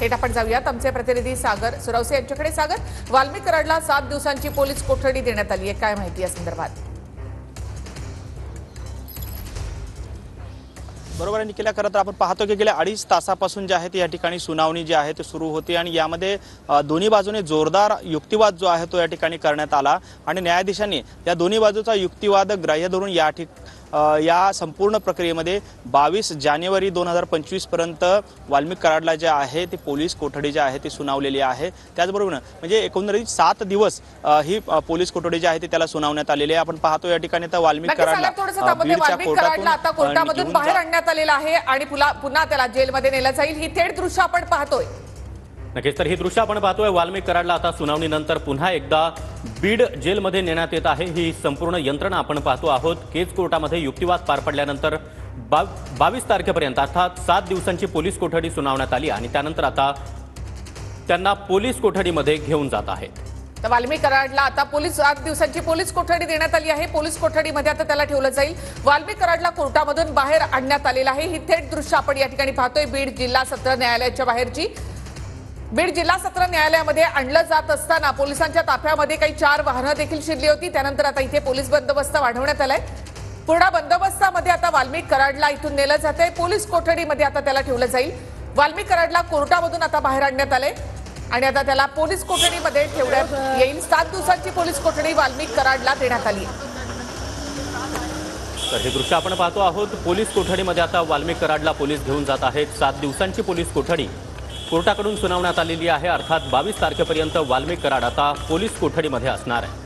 थेट आपण जाऊयात आमचे प्रतिनिधी सागर सुरवसे यांच्याकडे। सागर, वाल्मिक कराडला 7 दिवसांची पोलीस कोठडी देण्यात आली आहे, काय माहिती या संदर्भात? बरोबर आहे निखिला, खरं तर आपण पाहतो की गेल्या 2.5 तासापासून जे आहे ते या ठिकाणी सुनावणी जी आहे ते सुरू होती आणि यामध्ये दोन्ही बाजूने जोरदार युक्तिवाद जो आहे तो या ठिकाणी करण्यात आला आणि न्यायाधीशांनी या दोन्ही बाजूचा युक्तिवाद ग्राह्य धरून या संपूर्ण प्रक्रियेमध्ये 22 जानेवारी 2025 पर्यंत वाल्मिक कराडला जे आहे ते पोलीस कोठडी जी आहे ती सुनावलेली आहे। त्याचबरोबर म्हणजे एकंदरीत 7 दिवस ही पोलीस कोठडी जी आहे ती त्याला सुनावण्यात आलेली आहे। आपण पाहतो या ठिकाणी तर वाल्मिक कराडला आता कोर्टामधून बाहेर आणण्यात आलेला आहे आणि पुन्हा त्याला जेलमध्ये नेलं जाईल, ही थेट दृश्य आपण पाहतोय। नक्कीच, तर ही दृश्य आपण पाहतोय। वाल्मिक कराडला आता सुनावणीनंतर पुन्हा एकदा बीड जेलमध्ये नेण्यात येत आहे। ही संपूर्ण यंत्रणा आपण पाहतो आहोत। केज कोर्टामध्ये युक्तिवाद पार पडल्यानंतर 22 तारखेपर्यंत अर्थात 7 दिवसांची पोलीस कोठडी सुनावण्यात आली आणि त्यानंतर आता त्यांना पोलीस कोठडीमध्ये घेऊन जात आहेत। तर वाल्मिक कराडला आता 7 दिवसांची पोलीस कोठडी देण्यात आली आहे। पोलीस कोठडीमध्ये आता त्याला ठेवलं जाईल। वाल्मिक कराडला कोर्टामधून बाहेर आणण्यात आलेलं आहे, ही थेट दृश्य आपण या ठिकाणी पाहतोय। बीड जिल्हा सत्र न्यायालयाच्या बाहेरची बीड जिल्हा सत्र न्यायालयामध्ये आणलं जात असताना पोलिसांच्या ताफ्यामध्ये काही 4 वाहनं देखील शिरली होती। त्यानंतर आता इथे पोलीस बंदोबस्त वाढवण्यात आलाय। पूर्ण बंदोबस्तामध्ये आता वाल्मिक कराडला इथून नेलं जातंय, पोलीस कोठडीमध्ये आता त्याला ठेवलं जाईल। वाल्मिक कराडला कोर्टामधून आता बाहेर आणण्यात आले आणि आता त्याला पोलीस कोठडीमध्ये ठेवण्यात येईल। 7 दिवसांची पोलीस कोठडी वाल्मिक कराडला देण्यात आली। तर हे दृश्य आपण पाहतो आहोत। पोलीस कोठडीमध्ये आता वाल्मिक कराडला पोलीस घेऊन जात आहेत। 7 दिवसांची पोलीस कोठडी कोर्टाकडून सुनावण्यात आलेली आहे। अर्थात 22 तारखेपर्यंत वाल्मिक कराड आता पोलीस कोठडीमध्ये असणार आहे।